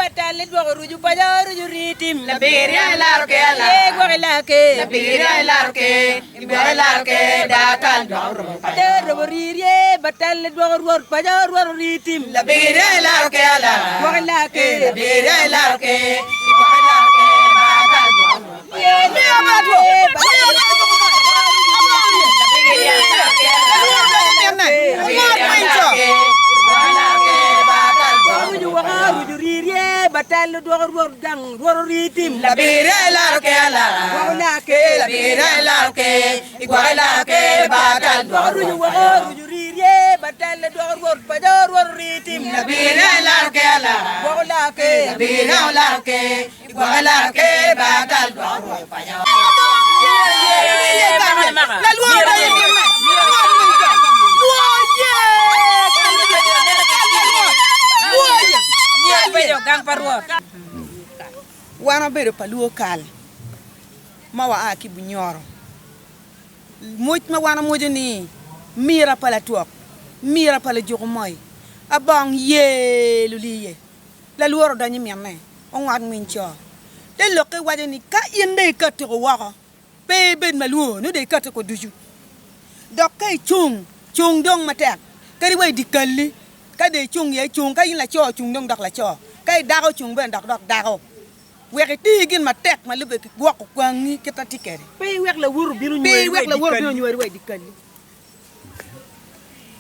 batale do ruju pajaru juritim la biria la roke la gorelake la biria la roke ibaralake dakal do ririe batale do ror pajaru ritim la biria la roke la gorelake la biria la roke ibaralake dakal do batal do ror gang ror ritim la bire la roke la wala ke la bire la roke igwala ke batal do ruju ririe batal do ror pajar ror ritim la bire la roke la wala ke la bire la roke igwala ke batal do paja la loi gang parwor wana bere paluo kal ma wa aki bu nyoro moj ma wana mojo ni mira pala tuok mira pala jogo moy abang ye luliye la luoro danyi menne on wat min cho de loke waje ni ka yende katte ko waka be ben maluo no de katte ko duju dok kay chung dong matek kari way dikalli ka de chung ye chung ka yin la cho chung dong dak la cho kay dago chung ben dak dago wek ti gin ma tek ma lebe ko kwang ni kita tikere pe wek la wuru biru ñu way dikalli